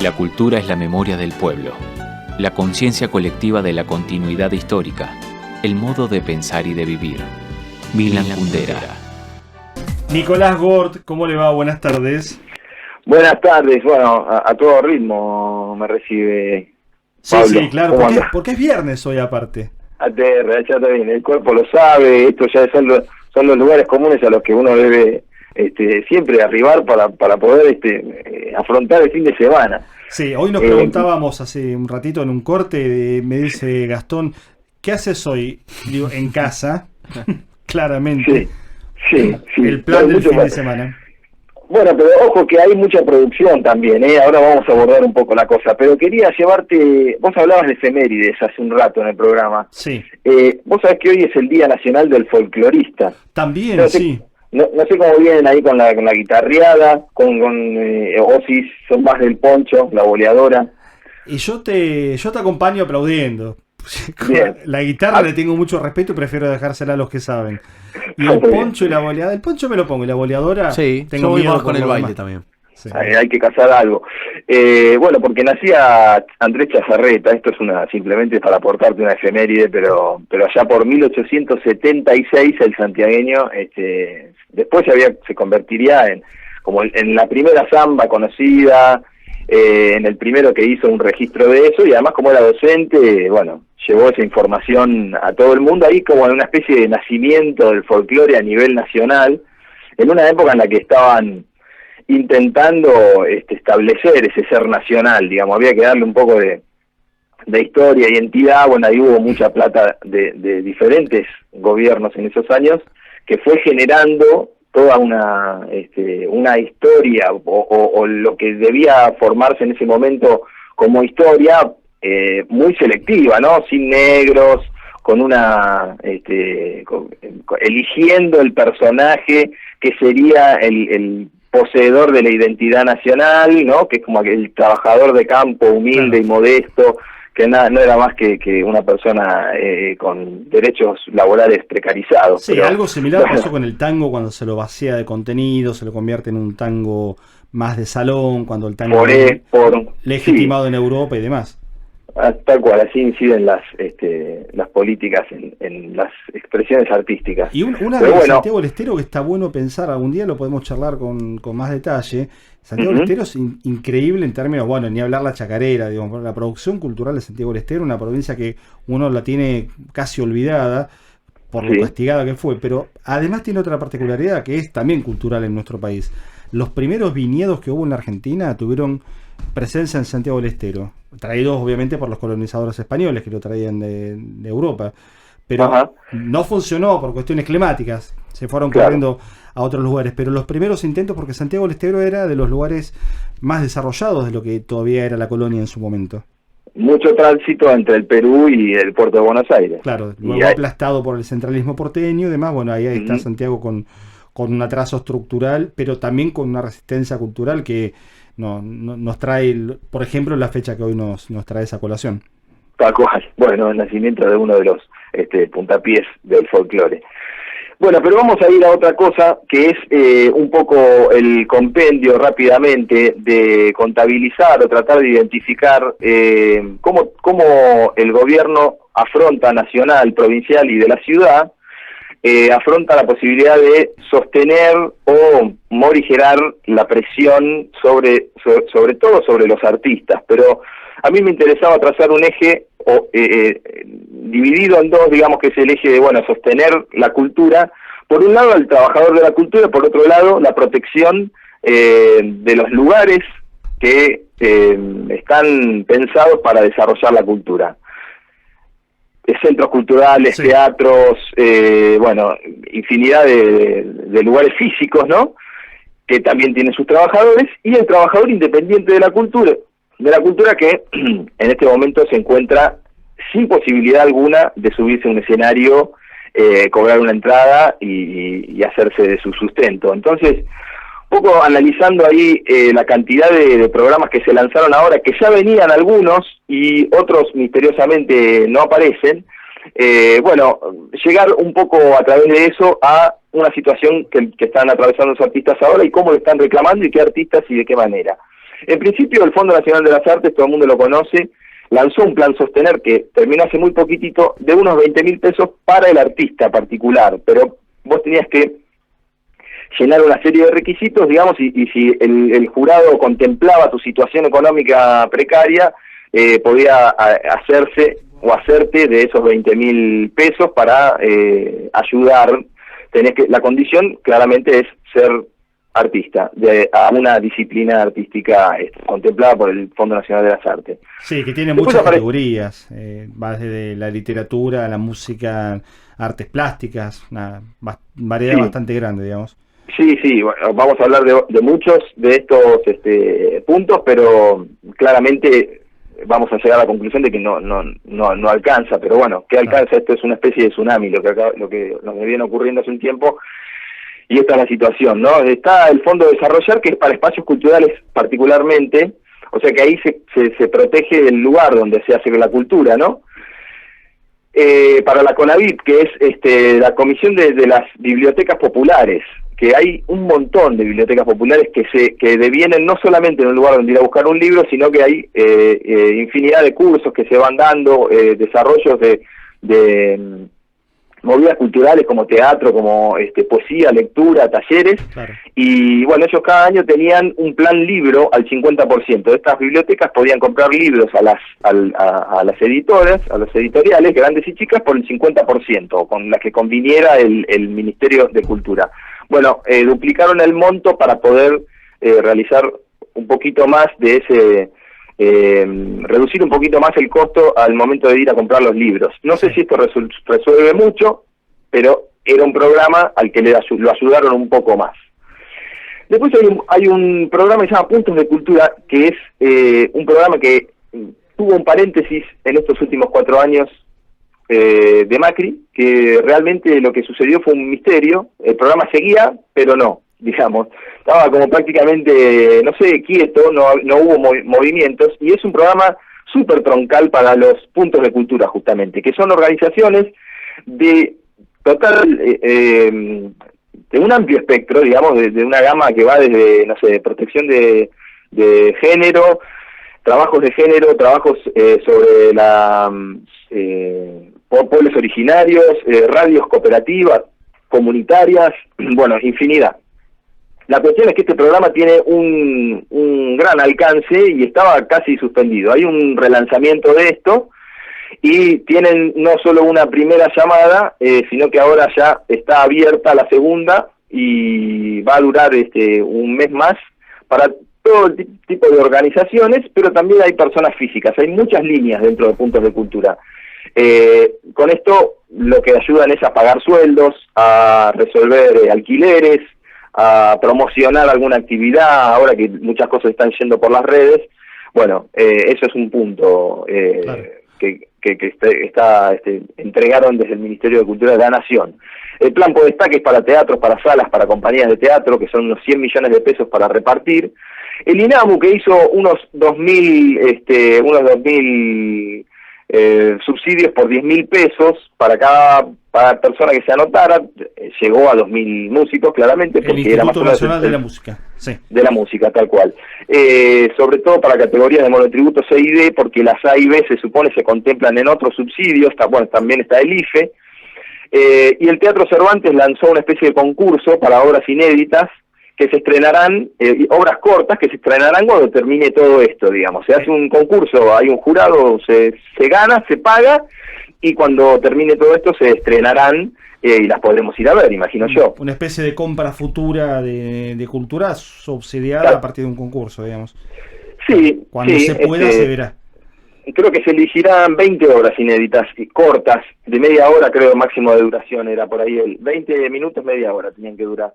La cultura es la memoria del pueblo, la conciencia colectiva de la continuidad histórica, el modo de pensar y de vivir. Milan Kundera. Nicolás Gort, ¿cómo le va? Buenas tardes. Buenas tardes, bueno, a todo ritmo me recibe Pablo. Sí, claro, porque es viernes hoy aparte. ATR, ya está bien, el cuerpo lo sabe, esto ya son los lugares comunes a los que uno debe siempre arribar para poder afrontar el fin de semana. Sí, hoy nos preguntábamos hace un ratito en un corte, me dice Gastón, ¿qué haces hoy? Digo, en casa, claramente. Sí. El plan del fin de semana. Bueno, pero ojo que hay mucha producción también, ahora vamos a abordar un poco la cosa, pero quería llevarte, vos hablabas de efemérides hace un rato en el programa. Sí. Vos sabés que hoy es el Día Nacional del Folclorista. También, no sé, sí. No sé cómo vienen ahí con la guitarreada, o si son más del poncho, la boleadora. Y yo te acompaño aplaudiendo. Bien. La guitarra le tengo mucho respeto y prefiero dejársela a los que saben. Y el poncho y la boleadora, el poncho me lo pongo y la boleadora tengo yo miedo voy con el baile también. Sí. Hay que cazar algo. Bueno, porque nacía Andrés Chazarreta, esto es simplemente para aportarte una efeméride, pero allá por 1876 el santiagueño después se convertiría en la primera samba conocida, en el primero que hizo un registro de eso, y además como era docente, bueno, llevó esa información a todo el mundo, ahí como en una especie de nacimiento del folclore a nivel nacional, en una época en la que estaban intentando establecer ese ser nacional, digamos, había que darle un poco de historia, identidad. Bueno, ahí hubo mucha plata de diferentes gobiernos en esos años, que fue generando toda una historia, o lo que debía formarse en ese momento como historia, muy selectiva, ¿no? Sin negros, eligiendo el personaje que sería el poseedor de la identidad nacional, ¿no? Que es como el trabajador de campo humilde, claro, y modesto, que no era más que una persona con derechos laborales precarizados. Sí, pero algo similar pasó con el tango cuando se lo vacía de contenido, se lo convierte en un tango más de salón, cuando el tango es legitimado en Europa y demás. Tal cual, así inciden las políticas en las expresiones artísticas. Y una de Santiago del Estero que está bueno pensar, algún día lo podemos charlar con más detalle. Santiago del Estero es increíble en términos, bueno, ni hablar la chacarera, digamos, la producción cultural de Santiago del Estero, una provincia que uno la tiene casi olvidada por lo castigada que fue, pero además tiene otra particularidad que es también cultural en nuestro país. Los primeros viñedos que hubo en la Argentina tuvieron presencia en Santiago del Estero, traídos obviamente por los colonizadores españoles que lo traían de Europa, pero no funcionó por cuestiones climáticas, se fueron corriendo a otros lugares, pero los primeros intentos, porque Santiago del Estero era de los lugares más desarrollados de lo que todavía era la colonia en su momento. Mucho tránsito entre el Perú y el puerto de Buenos Aires. Claro, luego aplastado por el centralismo porteño y demás, bueno, ahí está Santiago con un atraso estructural, pero también con una resistencia cultural que nos trae, por ejemplo, la fecha que hoy nos trae esa colación. Tal cual. Bueno, el nacimiento de uno de los puntapiés del folclore. Bueno, pero vamos a ir a otra cosa que es un poco el compendio rápidamente de contabilizar o tratar de identificar cómo el gobierno afronta nacional, provincial y de la ciudad afronta la posibilidad de sostener o morigerar la presión sobre todo sobre los artistas, pero a mí me interesaba trazar un eje dividido en dos, digamos, que es el eje de, sostener la cultura, por un lado el trabajador de la cultura, por otro lado la protección de los lugares que están pensados para desarrollar la cultura. Centros culturales, teatros, infinidad de lugares físicos, ¿no? Que también tienen sus trabajadores, y el trabajador independiente de la cultura que en este momento se encuentra sin posibilidad alguna de subirse a un escenario, cobrar una entrada y hacerse de su sustento. Entonces, un poco analizando ahí la cantidad de programas que se lanzaron ahora, que ya venían algunos y otros misteriosamente no aparecen, llegar un poco a través de eso a una situación que están atravesando los artistas ahora y cómo lo están reclamando y qué artistas y de qué manera. En principio, el Fondo Nacional de las Artes, todo el mundo lo conoce, lanzó un plan Sostener que terminó hace muy poquitito, de unos 20.000 pesos para el artista particular, pero vos tenías que llenar una serie de requisitos, digamos, y si el jurado contemplaba tu situación económica precaria, podía hacerse o hacerte de esos 20.000 pesos para ayudar. La condición claramente es ser artista, a una disciplina artística contemplada por el Fondo Nacional de las Artes. Sí, que tiene muchas categorías, va desde la literatura, la música, artes plásticas, una variedad bastante grande, digamos. Sí, bueno, vamos a hablar de muchos de estos puntos, pero claramente vamos a llegar a la conclusión de que no alcanza, pero bueno, ¿qué alcanza? Esto es una especie de tsunami, lo que nos viene ocurriendo hace un tiempo, y esta es la situación, ¿no? Está el Fondo de Desarrollar, que es para espacios culturales particularmente, o sea que ahí se protege el lugar donde se hace la cultura, ¿no? Para la CONAVIP, que es la Comisión de las Bibliotecas Populares, que hay un montón de bibliotecas populares que devienen no solamente en un lugar donde ir a buscar un libro, sino que hay infinidad de cursos que se van dando, desarrollos de movidas culturales como teatro, como poesía, lectura, talleres, claro. Y bueno, ellos cada año tenían un plan libro al 50%. Estas bibliotecas podían comprar libros a las editoras, a los editoriales, grandes y chicas, por el 50%, con las que conviniera el Ministerio de Cultura. Bueno, duplicaron el monto para poder realizar un poquito más de ese, reducir un poquito más el costo al momento de ir a comprar los libros. No sé si esto resuelve mucho, pero era un programa al que lo ayudaron un poco más. Después hay un programa que se llama Puntos de Cultura, que es un programa que tuvo un paréntesis en estos últimos 4 años de Macri, que realmente lo que sucedió fue un misterio. El programa seguía, pero no, digamos, estaba como prácticamente, no sé, quieto, no hubo movimientos, y es un programa súper troncal para los puntos de cultura, justamente, que son organizaciones de total, de un amplio espectro, digamos, de una gama que va desde, no sé, protección de género, trabajos de género, trabajos sobre pueblos originarios, radios cooperativas, comunitarias, bueno, infinidad. La cuestión es que este programa tiene un gran alcance y estaba casi suspendido. Hay un relanzamiento de esto y tienen no solo una primera llamada, sino que ahora ya está abierta la segunda y va a durar un mes más para todo el tipo de organizaciones, pero también hay personas físicas. Hay muchas líneas dentro de Puntos de Cultura. Con esto lo que ayudan es a pagar sueldos, a resolver alquileres, a promocionar alguna actividad, ahora que muchas cosas están yendo por las redes. Bueno, eso es un punto claro. que entregaron desde el Ministerio de Cultura de la Nación. El plan Podestá, que es para teatros, para salas, para compañías de teatro, que son unos 100 millones de pesos para repartir. El INAMU, que hizo unos 2.000 subsidios por 10.000 pesos para cada persona que se anotara, llegó a 2.000 músicos, claramente, porque el Instituto era más Nacional de la Música, sí. De la música, tal cual. Sobre todo para categorías de monotributo C y D, porque las A y B se supone se contemplan en otros subsidios, también está el IFE, y el Teatro Cervantes lanzó una especie de concurso para obras inéditas, que se estrenarán, obras cortas que se estrenarán cuando termine todo esto, digamos. Se hace un concurso, hay un jurado, se gana, se paga, y cuando termine todo esto se estrenarán y las podremos ir a ver, imagino yo. Una especie de compra futura de cultura subsidiada claro. A partir de un concurso, digamos. Sí. Cuando se pueda se verá. Creo que se elegirán 20 obras inéditas y cortas, de media hora creo máximo de duración, era por ahí 20 minutos, media hora tenían que durar.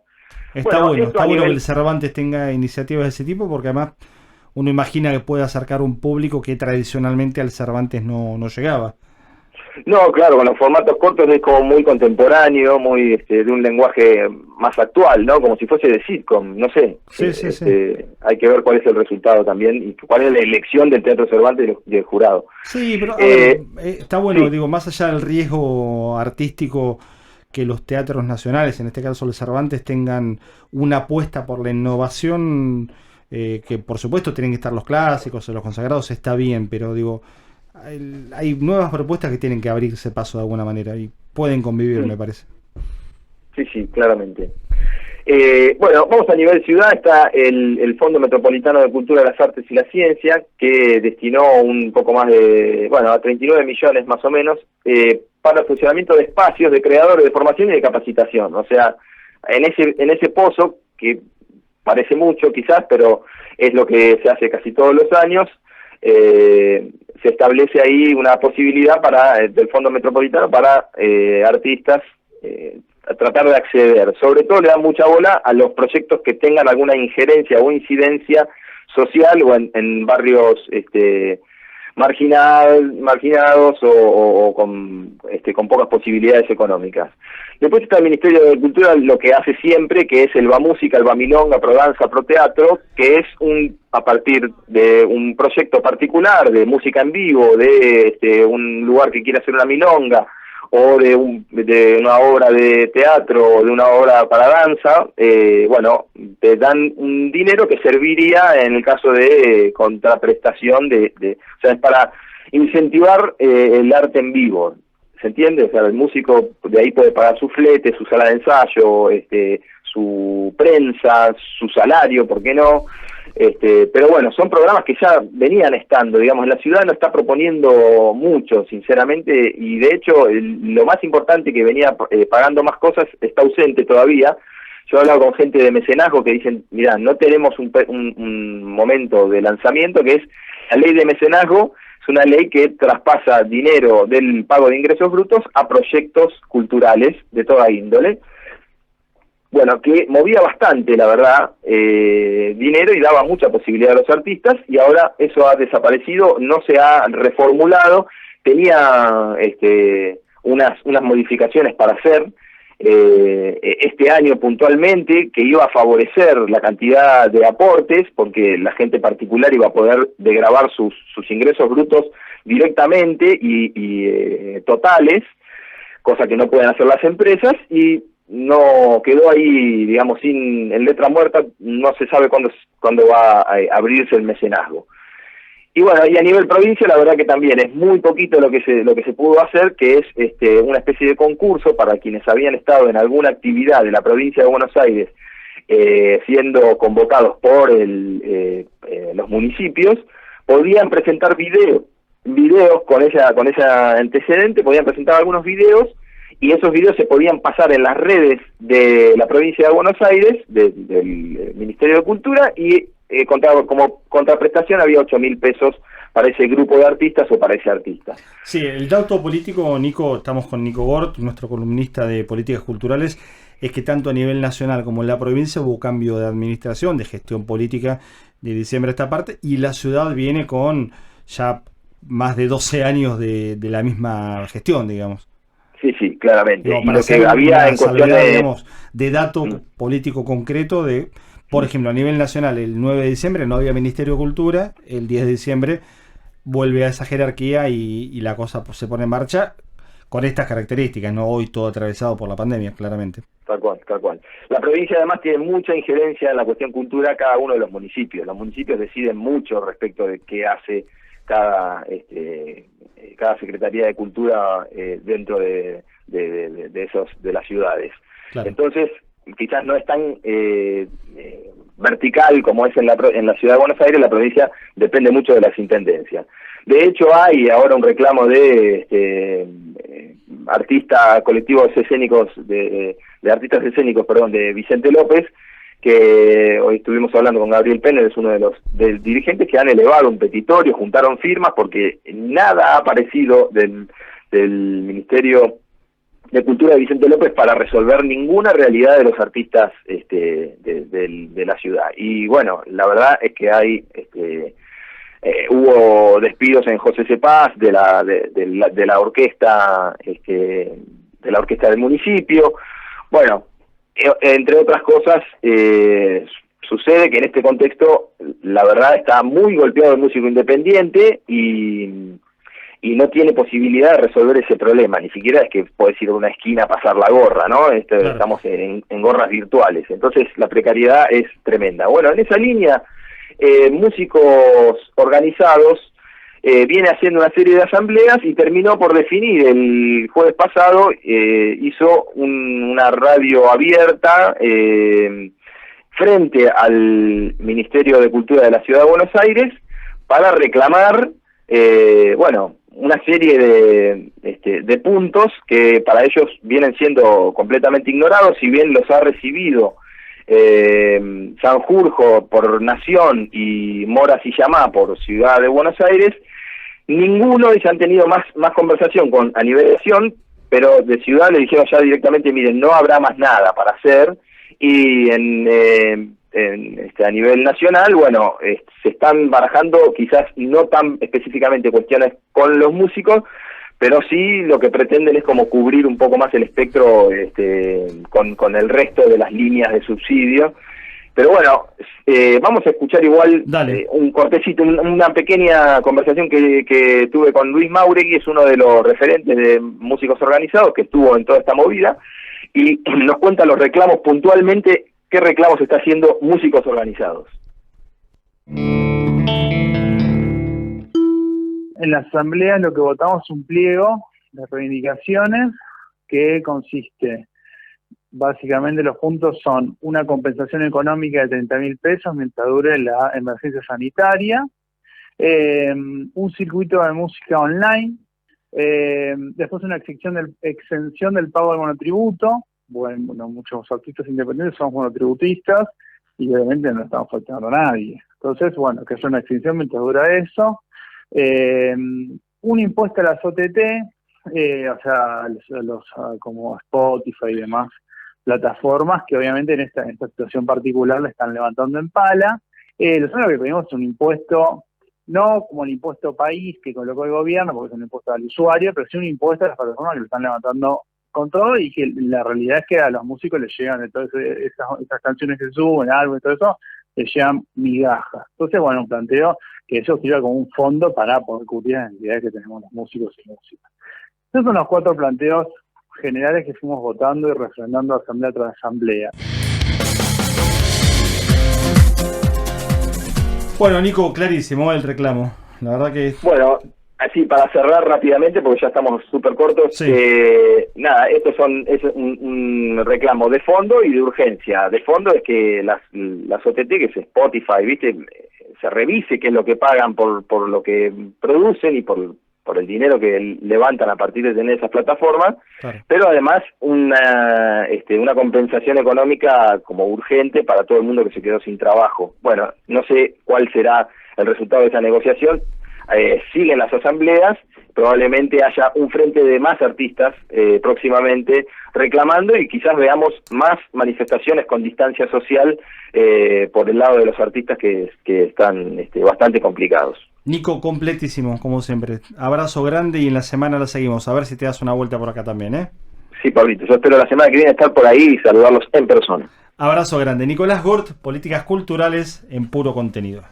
Está bueno que el Cervantes tenga iniciativas de ese tipo, porque además uno imagina que puede acercar un público que tradicionalmente al Cervantes no llegaba. No, claro, con los formatos cortos es como muy contemporáneo, muy de un lenguaje más actual, ¿no? Como si fuese de sitcom, no sé. Sí. Hay que ver cuál es el resultado también y cuál es la elección del Teatro Cervantes y del jurado. Sí, pero está bueno, sí. Digo, más allá del riesgo artístico, que los teatros nacionales, en este caso los Cervantes, tengan una apuesta por la innovación que por supuesto tienen que estar los clásicos o los consagrados, está bien, pero digo, hay nuevas propuestas que tienen que abrirse paso de alguna manera y pueden convivir, me parece. Sí, sí, claramente. Bueno, vamos a nivel ciudad. Está el Fondo Metropolitano de Cultura, las Artes y la Ciencia, que destinó un poco más de, bueno, a 39 millones más o menos, para el funcionamiento de espacios de creadores, de formación y de capacitación. O sea, en ese pozo, que parece mucho quizás, pero es lo que se hace casi todos los años, se establece ahí una posibilidad del Fondo Metropolitano para artistas a tratar de acceder. Sobre todo le dan mucha bola a los proyectos que tengan alguna injerencia o incidencia social o en barrios marginados o con pocas posibilidades económicas. Después está el Ministerio de Cultura, lo que hace siempre, que es el Va Música, el Va Milonga, Pro Danza, Pro Teatro, que es a partir de un proyecto particular de música en vivo, de un lugar que quiere hacer una milonga, o de una obra de teatro o de una obra para danza, bueno, te dan un dinero que serviría en el caso de contraprestación o sea, es para incentivar el arte en vivo, ¿se entiende? O sea, el músico de ahí puede pagar su flete, su sala de ensayo, su prensa, su salario, ¿por qué no? Pero bueno, son programas que ya venían estando, digamos, la ciudad no está proponiendo mucho, sinceramente, y de hecho lo más importante, que venía pagando más cosas, está ausente todavía. Yo he hablado con gente de mecenazgo que dicen, mirá, no tenemos un momento de lanzamiento, que es la ley de mecenazgo. Es una ley que traspasa dinero del pago de ingresos brutos a proyectos culturales de toda índole. Bueno, que movía bastante, la verdad, dinero y daba mucha posibilidad a los artistas, y ahora eso ha desaparecido, no se ha reformulado. Tenía unas modificaciones para hacer este año puntualmente, que iba a favorecer la cantidad de aportes, porque la gente particular iba a poder degravar sus ingresos brutos directamente y totales, cosa que no pueden hacer las empresas, y no quedó ahí, digamos, en letra muerta. No se sabe cuándo va a abrirse el mecenazgo. Y bueno, y a nivel provincia, la verdad que también es muy poquito lo que se pudo hacer, que es una especie de concurso para quienes habían estado en alguna actividad de la provincia de Buenos Aires, siendo convocados por los municipios. Podían presentar videos con ese antecedente, podían presentar algunos videos, y esos videos se podían pasar en las redes de la provincia de Buenos Aires, del Ministerio de Cultura, y como contraprestación había 8.000 pesos para ese grupo de artistas o para ese artista. Sí, el dato político, Nico, estamos con Nico Gort, nuestro columnista de políticas culturales, es que tanto a nivel nacional como en la provincia hubo cambio de administración, de gestión política de diciembre a esta parte, y la ciudad viene con ya más de 12 años de la misma gestión, digamos. Sí, sí, claramente. Digo, y para lo que había en cuestión de dato político concreto, por ejemplo, a nivel nacional, el 9 de diciembre no había Ministerio de Cultura, el 10 de diciembre vuelve a esa jerarquía y la cosa pues se pone en marcha con estas características, no hoy todo atravesado por la pandemia, claramente. Tal cual, tal cual. La provincia además tiene mucha injerencia en la cuestión cultura cada uno de los municipios. Los municipios deciden mucho respecto de qué hace cada Secretaría de Cultura dentro de las ciudades. Claro. Entonces, quizás no es tan vertical como es en la ciudad de Buenos Aires. La provincia depende mucho de las intendencias. De hecho, hay ahora un reclamo de colectivos escénicos, de artistas escénicos, de Vicente López, que hoy estuvimos hablando con Gabriel Penner, es uno de los dirigentes que han elevado un petitorio, juntaron firmas, porque nada ha aparecido del Ministerio de Cultura de Vicente López para resolver ninguna realidad de los artistas de la ciudad. Y bueno, la verdad es que hay hubo despidos en José Cepaz de la orquesta de la orquesta del municipio. Bueno, entre otras cosas, sucede que en este contexto, la verdad, está muy golpeado el músico independiente y no tiene posibilidad de resolver ese problema. Ni siquiera es que podés ir a una esquina a pasar la gorra, ¿no? Claro. Estamos en gorras virtuales. Entonces, la precariedad es tremenda. Bueno, en esa línea, músicos organizados viene haciendo una serie de asambleas y terminó por definir el jueves pasado, hizo una radio abierta frente al Ministerio de Cultura de la Ciudad de Buenos Aires para reclamar, una serie de puntos que para ellos vienen siendo completamente ignorados, si bien los ha recibido Sanjurjo por Nación y Mora Sillama por Ciudad de Buenos Aires. Ninguno de ellos han tenido más conversación a nivel de Nación, pero de Ciudad le dijeron ya directamente, miren, no habrá más nada para hacer, y a nivel nacional, se están barajando quizás no tan específicamente cuestiones con los músicos, pero sí lo que pretenden es como cubrir un poco más el espectro con el resto de las líneas de subsidio. Pero bueno, vamos a escuchar igual un cortecito, una pequeña conversación que tuve con Luis Mauregui, es uno de los referentes de músicos organizados que estuvo en toda esta movida, y nos cuenta los reclamos puntualmente, qué reclamos está haciendo músicos organizados. En la asamblea lo que votamos es un pliego de reivindicaciones que consiste, básicamente los puntos son una compensación económica de 30.000 pesos mientras dure la emergencia sanitaria, un circuito de música online, después una exención del pago del monotributo. Bueno, muchos artistas independientes somos monotributistas y obviamente no estamos faltando a nadie. Entonces, que es una exención mientras dura eso. Un impuesto a las OTT, como Spotify y demás plataformas que obviamente en esta situación particular le están levantando en pala. Nosotros lo que pedimos es un impuesto, no como el impuesto país que colocó el gobierno, porque es un impuesto al usuario, pero sí un impuesto a las plataformas que lo están levantando con todo, y que la realidad es que a los músicos les llegan de todas esas canciones que suben, álbumes y todo eso, les llegan migajas. Entonces, un planteo que eso sirva como un fondo para poder cubrir las necesidades que tenemos los músicos y músicas. Esos son los 4 planteos generales que fuimos votando y refrendando asamblea tras asamblea. Bueno, Nico, clarísimo el reclamo. La verdad que... Bueno, así para cerrar rápidamente, porque ya estamos súper cortos, sí. Esto es un reclamo de fondo y de urgencia. De fondo es que las OTT, que es Spotify, ¿viste? Se revise qué es lo que pagan por lo que producen y por el dinero que levantan a partir de tener esas plataformas, claro. Pero además una compensación económica como urgente para todo el mundo que se quedó sin trabajo. Bueno, no sé cuál será el resultado de esa negociación. Siguen las asambleas, probablemente haya un frente de más artistas próximamente reclamando, y quizás veamos más manifestaciones con distancia social por el lado de los artistas que están bastante complicados. Nico, completísimo, como siempre. Abrazo grande y en la semana la seguimos. A ver si te das una vuelta por acá también, ¿eh? Sí, Pablito. Yo espero la semana que viene estar por ahí y saludarlos en persona. Abrazo grande. Nicolás Gurt, Políticas Culturales en Puro Contenido.